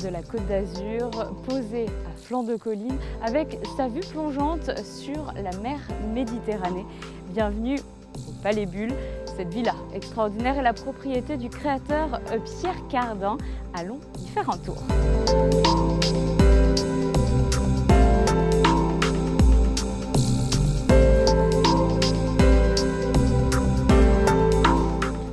de la Côte d'Azur, posé à flanc de colline, avec sa vue plongeante sur la mer Méditerranée. Bienvenue au Palais Bulle. Cette villa extraordinaire est la propriété du créateur Pierre Cardin. Allons y faire un tour.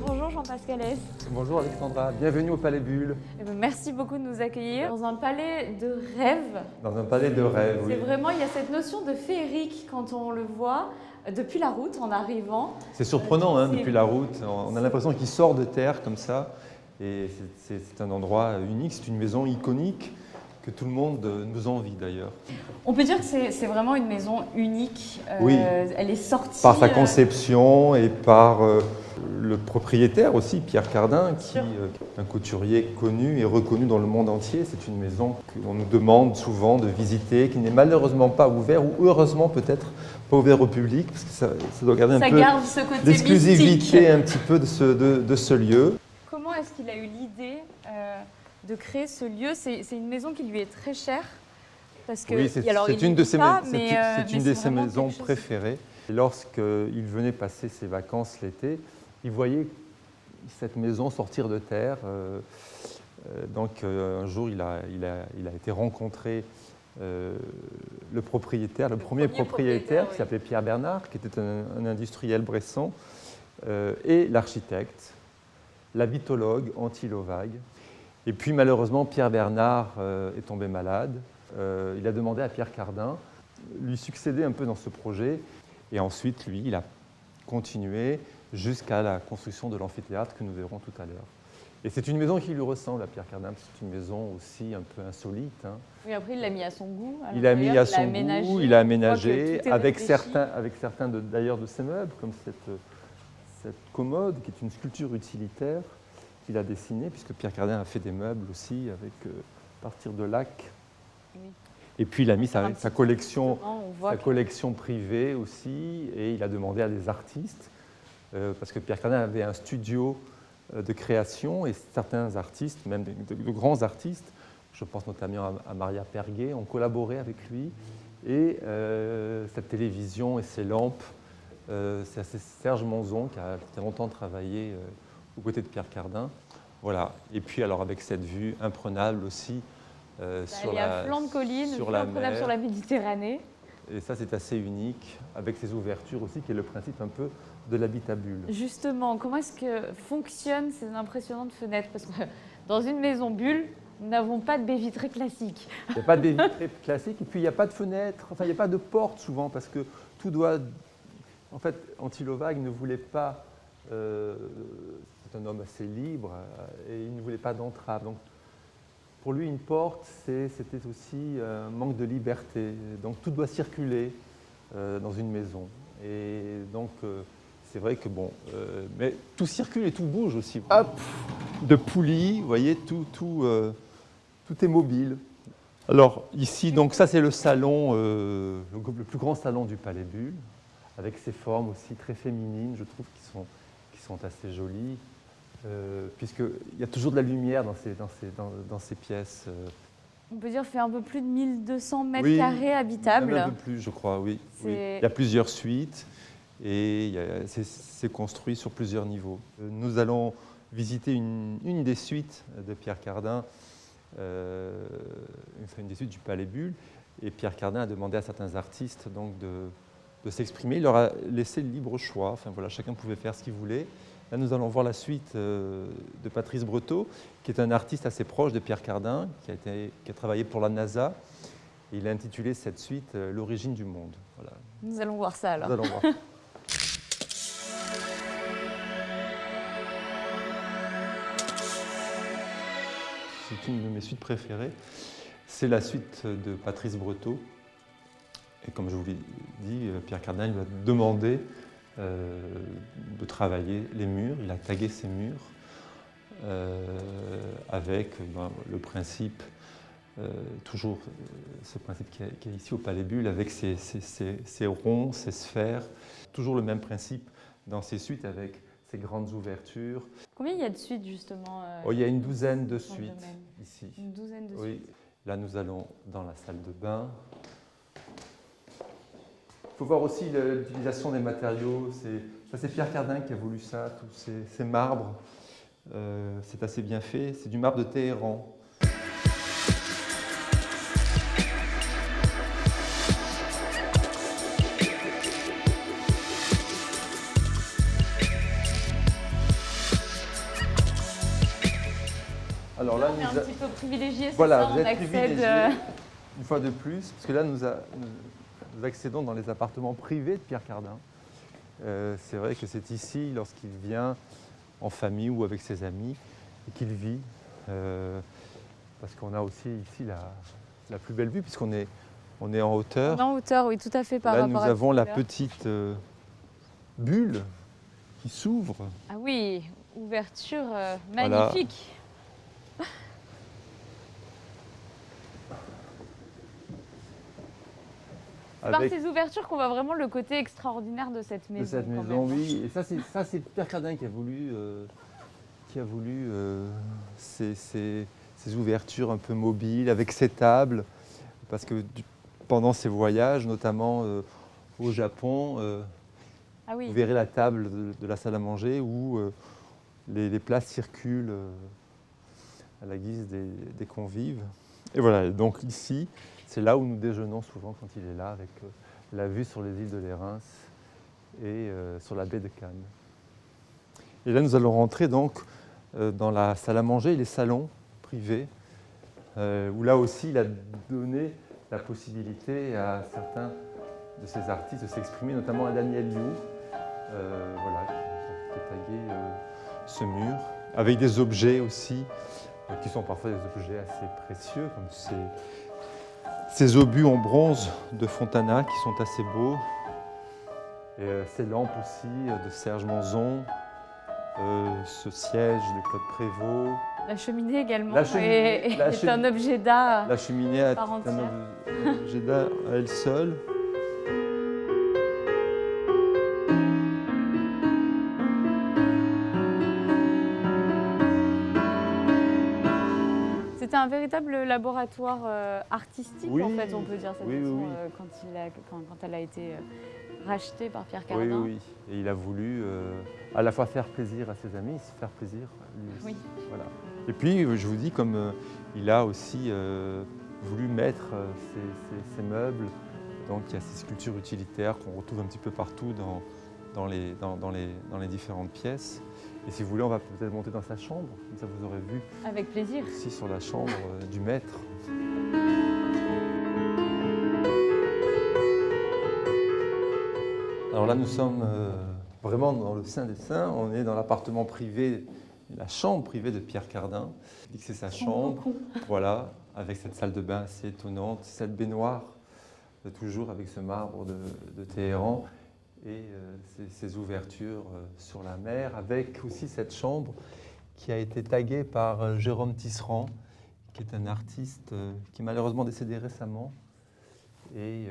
Bonjour Jean-Pascal Hesse. Bonjour Alexandra, bienvenue au Palais Bulle. Merci beaucoup de nous accueillir dans un palais de rêve. Dans un palais de rêve, oui. C'est vraiment, il y a cette notion de féerique quand on le voit depuis la route en arrivant. C'est surprenant depuis la route, on a l'impression qu'il sort de terre comme ça. Et c'est un endroit unique, c'est une maison iconique que tout le monde nous envie d'ailleurs. On peut dire que c'est vraiment une maison unique. Oui. Elle est sortie Par sa conception et par le propriétaire aussi, Pierre Cardin, qui est un couturier connu et reconnu dans le monde entier. C'est une maison qu'on nous demande souvent de visiter, qui n'est malheureusement pas ouverte, ou heureusement peut-être pas ouverte au public, parce que ça doit garder un peu l'exclusivité un petit peu de ce lieu. Comment est-ce qu'il a eu l'idée de créer ce lieu? C'est une maison qui lui est très chère. Parce que, oui, c'est une de ses maisons préférées. Lorsqu'il venait passer ses vacances l'été, il voyait cette maison sortir de terre. Donc un jour, il a été rencontrer le propriétaire, le premier propriétaire qui s'appelait Pierre Bernard, qui était un industriel bressan, et l'architecte, l'habitologue Antti Lovag. Et puis malheureusement, Pierre Bernard est tombé malade. Il a demandé à Pierre Cardin lui succéder un peu dans ce projet. Et ensuite, lui, il a continué jusqu'à la construction de l'amphithéâtre que nous verrons tout à l'heure. Et c'est une maison qui lui ressemble à Pierre Cardin, c'est une maison aussi un peu insolite. Oui, après, il l'a mis à son goût. Il a mis à son goût, il a aménagé avec certains d'ailleurs de ses meubles, comme cette commode qui est une sculpture utilitaire qu'il a dessinée, puisque Pierre Cardin a fait des meubles aussi à partir de lacs. Oui. Et puis il a mis sa collection privée aussi, et il a demandé à des artistes, parce que Pierre Cardin avait un studio de création, et certains artistes, même de grands artistes, je pense notamment à Maria Perguet, ont collaboré avec lui, et cette télévision et ces lampes, c'est Serge Monzon qui a longtemps travaillé aux côtés de Pierre Cardin. Voilà. Et puis alors avec cette vue imprenable aussi, sur la flanc de colline, sur la mer, sur la Méditerranée. Et ça, c'est assez unique, avec ces ouvertures aussi, qui est le principe un peu de l'habitat bulle. Justement, comment est-ce que fonctionnent ces impressionnantes fenêtres? Parce que dans une maison bulle, nous n'avons pas de baie vitrée classique. Il n'y a pas de baie vitrée classique, et puis il n'y a pas de fenêtre, enfin il n'y a pas de porte souvent, parce que tout doit... En fait, Antti Lovag ne voulait pas... c'est un homme assez libre, et il ne voulait pas d'entrave. Donc, pour lui, une porte, c'était aussi un manque de liberté. Donc tout doit circuler dans une maison. Et donc c'est vrai que bon, mais tout circule et tout bouge aussi. Hop, de poulies, vous voyez, tout est mobile. Alors ici, donc ça c'est le salon, le plus grand salon du Palais Bulle, avec ses formes aussi très féminines, je trouve, qui sont assez jolies. Puisqu'il y a toujours de la lumière dans ces pièces. On peut dire qu'il fait un peu plus de 1200 mètres carrés habitables. Un peu plus, je crois, oui. Il y a plusieurs suites et c'est construit sur plusieurs niveaux. Nous allons visiter une des suites de Pierre Cardin, une des suites du Palais Bulle. Et Pierre Cardin a demandé à certains artistes donc, de s'exprimer. Il leur a laissé le libre choix. Enfin, voilà, chacun pouvait faire ce qu'il voulait. Là, nous allons voir la suite de Patrice Breteau, qui est un artiste assez proche de Pierre Cardin, qui a travaillé pour la NASA. Et il a intitulé cette suite « L'origine du monde ». Voilà. Nous allons voir ça alors. Nous allons voir. C'est une de mes suites préférées. C'est la suite de Patrice Breteau. Et comme je vous l'ai dit, Pierre Cardin lui a demandé de travailler les murs. Il a tagué ces murs avec le principe, toujours ce principe qui est ici au Palais Bulle, avec ces ronds, ces sphères. Toujours le même principe dans ces suites avec ces grandes ouvertures. Combien il y a de suites justement Il y a une douzaine de dans le suites domaine? ici. Une douzaine de Oui. suites. Là, nous allons dans la salle de bain. Il faut voir aussi l'utilisation des matériaux. C'est Pierre Cardin qui a voulu ça, tous ces marbres. C'est assez bien fait. C'est du marbre de Téhéran. Alors là, on est un petit peu privilégié, c'est voilà, ça, vous on êtes accède. privilégiés, une fois de plus, parce que là, nous accédons dans les appartements privés de Pierre Cardin. C'est vrai que c'est ici, lorsqu'il vient en famille ou avec ses amis, et qu'il vit, parce qu'on a aussi ici la plus belle vue, puisqu'on est en hauteur. On est en hauteur, oui, tout à fait, par là, rapport nous à avons tout à la l'heure. petite bulle qui s'ouvre. Ah oui, ouverture Voilà. magnifique. Par Avec ces ouvertures qu'on voit vraiment le côté extraordinaire de cette maison. de cette quand maison, même. oui. Et ça, c'est Pierre Cardin qui a voulu, ces ouvertures un peu mobiles, avec ces tables, parce que pendant ses voyages, notamment au Japon, Ah oui. vous verrez la table de la salle à manger où les plats circulent à la guise des convives. Et voilà, donc ici, c'est là où nous déjeunons souvent quand il est là, avec la vue sur les îles de Lérins et sur la baie de Cannes. Et là, nous allons rentrer donc dans la salle à manger et les salons privés, où là aussi, il a donné la possibilité à certains de ces artistes de s'exprimer, notamment à Daniel Liu, voilà, qui a tagué ce mur, avec des objets aussi, qui sont parfois des objets assez précieux, comme ces obus en bronze de Fontana qui sont assez beaux, et ces lampes aussi de Serge Manzon, ce siège de Claude Prévost. La cheminée également La cheminée, est un objet d'art. La cheminée est Part un entière. objet d'art à elle seule. C'était un véritable laboratoire artistique, Oui. en fait, on peut dire, cette Oui, oui, maison, oui. quand elle a été rachetée par Pierre Oui, Cardin. oui, et il a voulu à la fois faire plaisir à ses amis, se faire plaisir lui aussi. Oui. Voilà. Et puis, je vous dis, comme il a aussi voulu mettre ces meubles, donc il y a ces sculptures utilitaires qu'on retrouve un petit peu partout dans les différentes pièces. Et si vous voulez, on va peut-être monter dans sa chambre, comme ça vous aurez vu Avec plaisir. aussi sur la chambre du maître. Alors là, nous sommes vraiment dans le sein des saints. On est dans l'appartement privé, la chambre privée de Pierre Cardin. C'est sa chambre, voilà, avec cette salle de bain assez étonnante, cette baignoire, toujours avec ce marbre de Téhéran, et ces ouvertures sur la mer, avec aussi cette chambre qui a été taguée par Jérôme Tisserand, qui est un artiste qui est malheureusement décédé récemment, et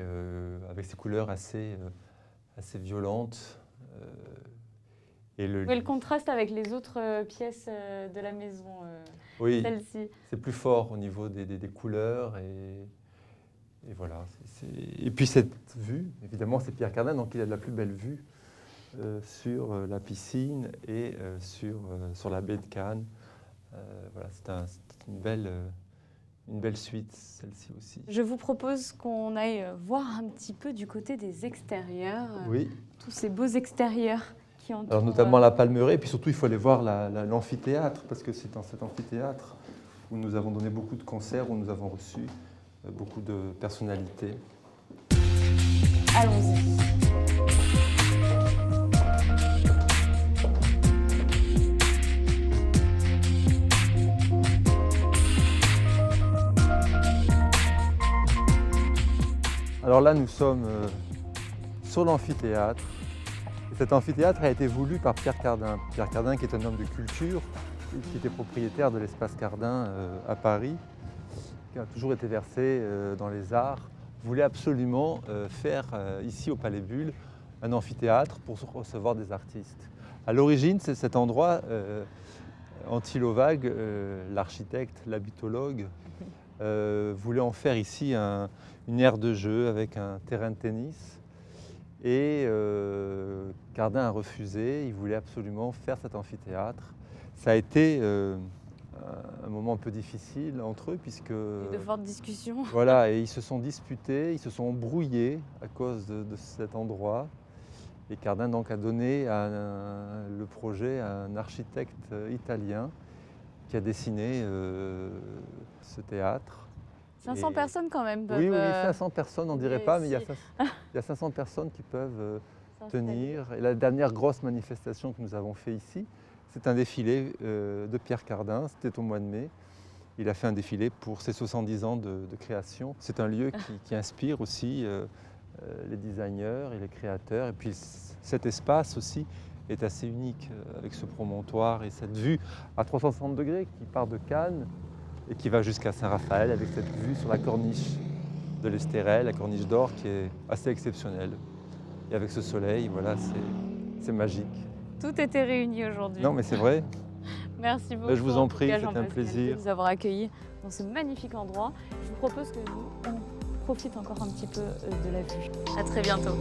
avec ses couleurs assez violentes. Oui, le contraste avec les autres pièces de la maison, oui, celle-ci. c'est plus fort au niveau des couleurs. Et voilà. Et puis cette vue, évidemment, c'est Pierre Cardin, donc il a de la plus belle vue sur la piscine et sur la baie de Cannes. Voilà, c'est une belle suite, celle-ci aussi. Je vous propose qu'on aille voir un petit peu du côté des extérieurs, Oui. tous ces beaux extérieurs qui entourent. Alors notamment la Palmeraie, et puis surtout il faut aller voir l'amphithéâtre, parce que c'est dans cet amphithéâtre où nous avons donné beaucoup de concerts, où nous avons reçu beaucoup de personnalités. Allons-y. Alors là, nous sommes sur l'amphithéâtre. Cet amphithéâtre a été voulu par Pierre Cardin. Pierre Cardin, qui est un homme de culture, qui était propriétaire de l'espace Cardin à Paris, qui a toujours été versé dans les arts, voulait absolument faire ici au Palais Bulle un amphithéâtre pour recevoir des artistes. À l'origine, c'est cet endroit, Antilovag, l'architecte, l'habitologue, voulait en faire ici une aire de jeu avec un terrain de tennis. Et Cardin a refusé, il voulait absolument faire cet amphithéâtre. Ça a été un moment un peu difficile entre eux puisque... De fortes discussions. Voilà, et ils se sont disputés, ils se sont embrouillés à cause de cet endroit. Et Cardin donc a donné le projet à un architecte italien qui a dessiné ce théâtre. 500 personnes quand même peuvent... Oui, 500 personnes, on ne dirait pas, mais il y a 500 personnes qui peuvent tenir. Et la dernière grosse manifestation que nous avons fait ici, c'est un défilé de Pierre Cardin, c'était au mois de mai. Il a fait un défilé pour ses 70 ans de création. C'est un lieu qui inspire aussi les designers et les créateurs. Et puis cet espace aussi est assez unique avec ce promontoire et cette vue à 360 degrés qui part de Cannes et qui va jusqu'à Saint-Raphaël avec cette vue sur la corniche de l'Estérel, la corniche d'Or qui est assez exceptionnelle. Et avec ce soleil, voilà, c'est magique. Tout était réuni aujourd'hui. Non mais c'est vrai. Merci beaucoup. Je vous en prie, c'était un plaisir de nous avoir accueillis dans ce magnifique endroit. Je vous propose que nous, on profite encore un petit peu de la vue. À très bientôt.